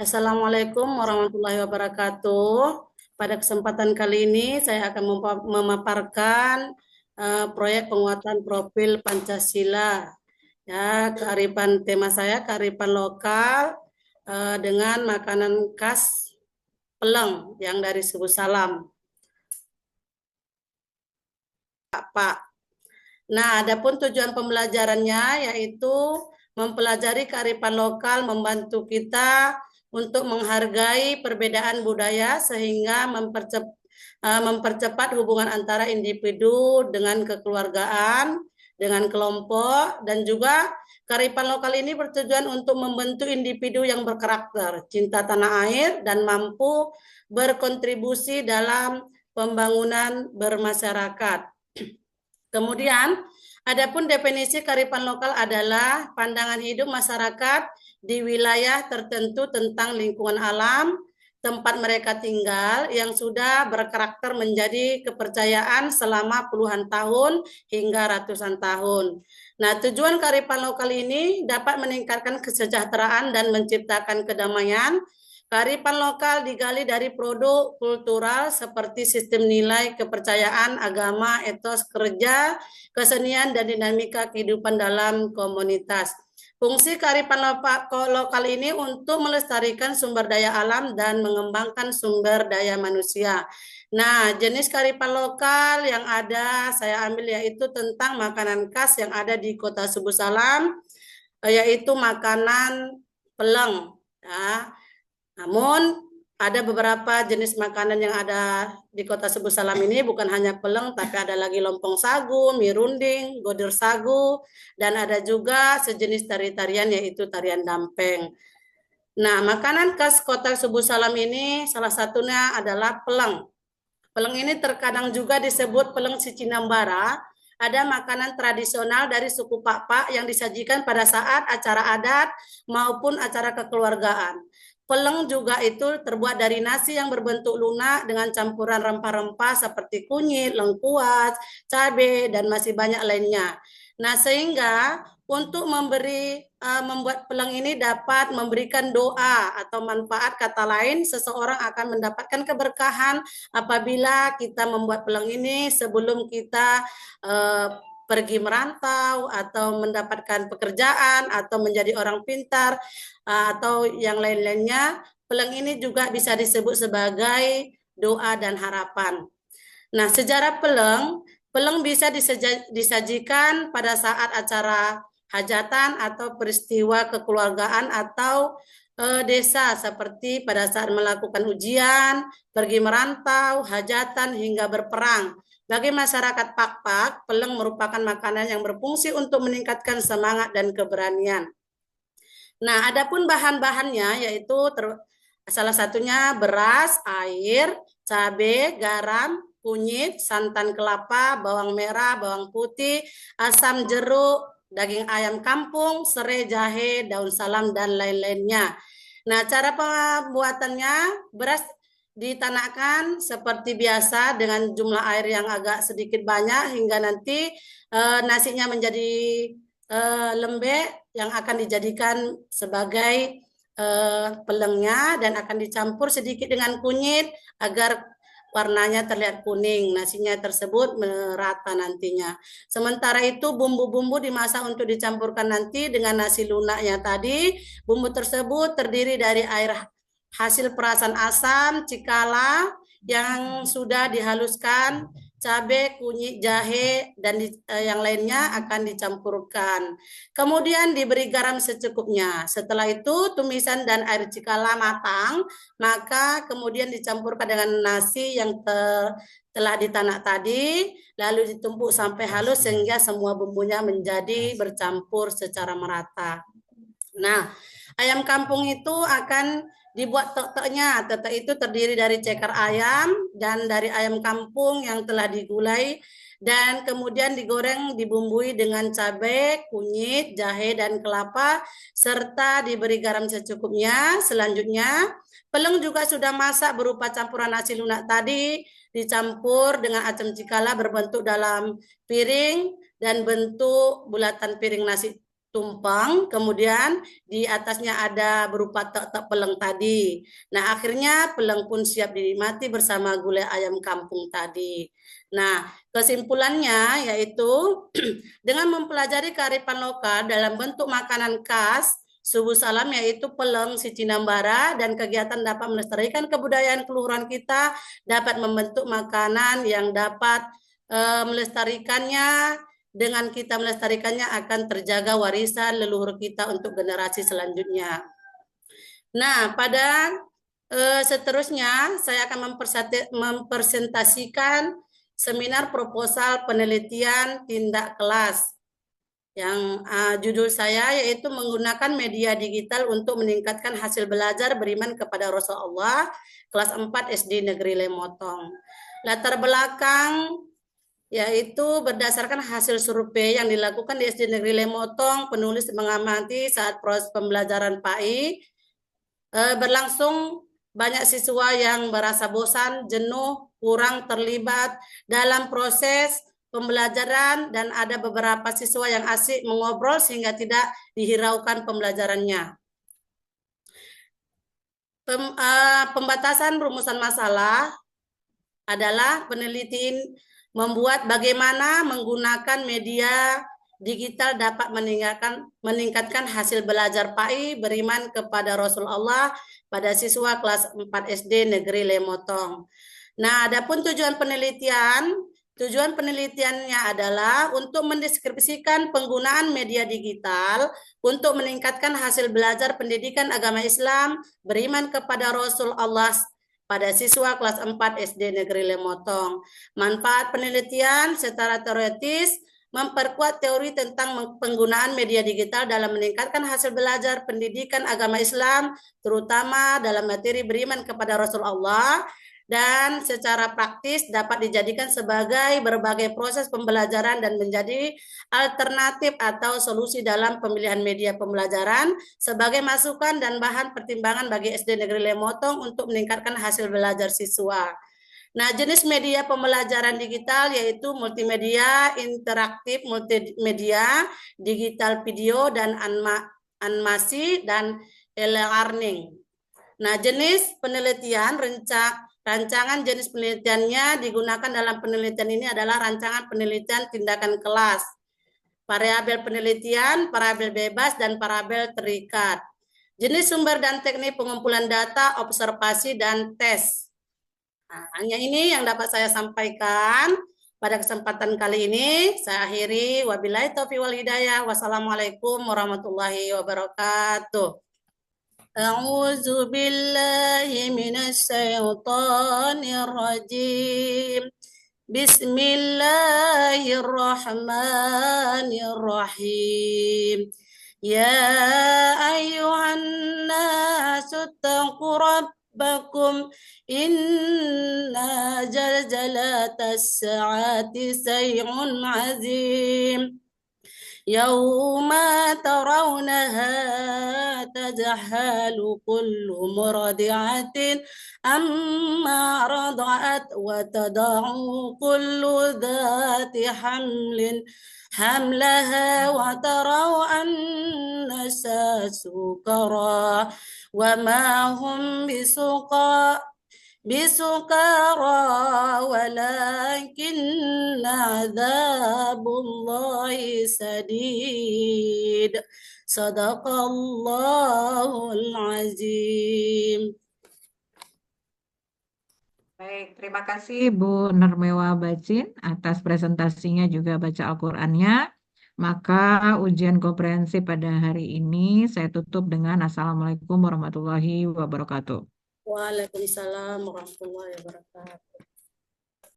Assalamualaikum warahmatullahi wabarakatuh. Pada kesempatan kali ini saya akan memaparkan proyek penguatan profil Pancasila. Ya, tema saya kearifan lokal dengan makanan khas Peleng yang dari Suku Salam, Pak. Nah, adapun tujuan pembelajarannya yaitu mempelajari kearifan lokal membantu kita untuk menghargai perbedaan budaya sehingga mempercepat hubungan antara individu dengan kekeluargaan, dengan kelompok, dan juga kearifan lokal ini bertujuan untuk membentuk individu yang berkarakter, cinta tanah air, dan mampu berkontribusi dalam pembangunan bermasyarakat. Kemudian, adapun definisi kearifan lokal adalah pandangan hidup masyarakat di wilayah tertentu tentang lingkungan alam, tempat mereka tinggal yang sudah berkarakter menjadi kepercayaan selama puluhan tahun hingga ratusan tahun. Nah, tujuan kearifan lokal ini dapat meningkatkan kesejahteraan dan menciptakan kedamaian. Kearifan lokal digali dari produk kultural seperti sistem nilai, kepercayaan, agama, etos kerja, kesenian, dan dinamika kehidupan dalam komunitas. Fungsi kearifan lokal ini untuk melestarikan sumber daya alam dan mengembangkan sumber daya manusia. Nah, jenis kearifan lokal yang ada saya ambil yaitu tentang makanan khas yang ada di Kota Subuh Salam, yaitu makanan Peleng. Ya. Namun ada beberapa jenis makanan yang ada di Kota Subuh Salam ini bukan hanya peleng, tapi ada lagi lompong sagu, mie runding, goder sagu, dan ada juga sejenis tari-tarian yaitu tarian dampeng. Nah, makanan khas Kota Subuh Salam ini salah satunya adalah peleng. Peleng ini terkadang juga disebut peleng Sicinambara. Ada makanan tradisional dari suku Pak-Pak yang disajikan pada saat acara adat maupun acara kekeluargaan. Peleng juga itu terbuat dari nasi yang berbentuk lunak dengan campuran rempah-rempah seperti kunyit, lengkuas, cabai, dan masih banyak lainnya. Nah, sehingga untuk membuat peleng ini dapat memberikan doa atau manfaat, kata lain seseorang akan mendapatkan keberkahan apabila kita membuat peleng ini sebelum kita pergi merantau atau mendapatkan pekerjaan atau menjadi orang pintar atau yang lain-lainnya. Peleng ini juga bisa disebut sebagai doa dan harapan. Nah, sejarah peleng bisa disajikan pada saat acara hajatan atau peristiwa kekeluargaan atau desa seperti pada saat melakukan ujian, pergi merantau, hajatan hingga berperang. Bagi masyarakat Pak-Pak, peleng merupakan makanan yang berfungsi untuk meningkatkan semangat dan keberanian. Nah, adapun bahan-bahannya yaitu salah satunya beras, air, cabai, garam, kunyit, santan kelapa, bawang merah, bawang putih, asam jeruk, daging ayam kampung, serai, jahe, daun salam, dan lain-lainnya. Nah, cara pembuatannya, beras ditanamkan seperti biasa dengan jumlah air yang agak sedikit banyak hingga nanti nasinya menjadi lembek yang akan dijadikan sebagai pelengnya dan akan dicampur sedikit dengan kunyit agar warnanya terlihat kuning, nasinya tersebut merata nantinya. Sementara itu bumbu-bumbu dimasak untuk dicampurkan nanti dengan nasi lunaknya tadi. Bumbu tersebut terdiri dari air hasil perasan asam, cikala yang sudah dihaluskan, cabai, kunyit, jahe, dan yang lainnya akan dicampurkan. Kemudian diberi garam secukupnya. Setelah itu tumisan dan air cikala matang, maka kemudian dicampurkan dengan nasi yang telah ditanak tadi, lalu ditumpuk sampai halus sehingga semua bumbunya menjadi bercampur secara merata. Nah, ayam kampung itu akan dibuat tek-teknya. Tek-tek itu terdiri dari ceker ayam dan dari ayam kampung yang telah digulai dan kemudian digoreng dibumbui dengan cabai, kunyit, jahe, dan kelapa serta diberi garam secukupnya. Selanjutnya, peleng juga sudah masak berupa campuran nasi lunak tadi dicampur dengan asam cikala berbentuk dalam piring dan bentuk bulatan piring nasi tumpeng, kemudian di atasnya ada berupa tek-tek peleng tadi. Nah, akhirnya peleng pun siap dinikmati bersama gulai ayam kampung tadi. Nah, kesimpulannya yaitu dengan mempelajari kearifan lokal dalam bentuk makanan khas Subuh Salam yaitu peleng si Cinambara dan kegiatan dapat melestarikan kebudayaan kelurahan kita, dapat membentuk makanan yang dapat melestarikannya. Dengan kita melestarikannya akan terjaga warisan leluhur kita untuk generasi selanjutnya. Nah, pada seterusnya saya akan mempresentasikan seminar proposal penelitian tindak kelas yang judul saya yaitu menggunakan media digital untuk meningkatkan hasil belajar beriman kepada Rasulullah kelas 4 SD Negeri Lemotong. Latar belakang yaitu berdasarkan hasil survei yang dilakukan di SD Negeri Lemotong, penulis mengamati saat proses pembelajaran PAI berlangsung banyak siswa yang merasa bosan, jenuh, kurang terlibat dalam proses pembelajaran dan ada beberapa siswa yang asik mengobrol sehingga tidak dihiraukan pembelajarannya. Pembatasan rumusan masalah adalah peneliti membuat bagaimana menggunakan media digital dapat meningkatkan hasil belajar PAI beriman kepada Rasulullah pada siswa kelas 4 SD Negeri Lemotong. Nah, adapun tujuan penelitiannya adalah untuk mendeskripsikan penggunaan media digital untuk meningkatkan hasil belajar pendidikan agama Islam beriman kepada Rasulullah pada siswa kelas 4 SD Negeri Lemotong. Manfaat penelitian secara teoritis memperkuat teori tentang penggunaan media digital dalam meningkatkan hasil belajar pendidikan agama Islam, terutama dalam materi beriman kepada Rasulullah, dan secara praktis dapat dijadikan sebagai berbagai proses pembelajaran dan menjadi alternatif atau solusi dalam pemilihan media pembelajaran sebagai masukan dan bahan pertimbangan bagi SD Negeri Lemotong untuk meningkatkan hasil belajar siswa. Nah, jenis media pembelajaran digital yaitu multimedia, interaktif, multimedia, digital video, dan animasi, dan e-learning. Nah, jenis penelitian, rancangan jenis penelitiannya digunakan dalam penelitian ini adalah rancangan penelitian tindakan kelas, variabel penelitian, variabel bebas, dan variabel terikat. Jenis sumber dan teknik pengumpulan data, observasi, dan tes. Nah, hanya ini yang dapat saya sampaikan pada kesempatan kali ini. Saya akhiri. Wabillahi taufiq wal hidayah. Wassalamualaikum warahmatullahi wabarakatuh. A'udzu billahi minasy syaithanir rajim. Bismillahirrahmanirrahim. Ya ayyuhan nasu taqu ربكم إن زلزلة الساعة شيء عظيم يوم ترونها تذهل كل مرضعة أما رضعت وتضع كل ذات حمل حملها وتروا الناس سكارى وما هم بسكارى ولكن عذاب الله شديد صدق الله العظيم. Baik, terima kasih Bu Nurmewa Bacin atas presentasinya juga baca Al-Qur'annya. Maka ujian komprehensif pada hari ini saya tutup dengan Assalamualaikum warahmatullahi wabarakatuh. Waalaikumsalam warahmatullahi wabarakatuh.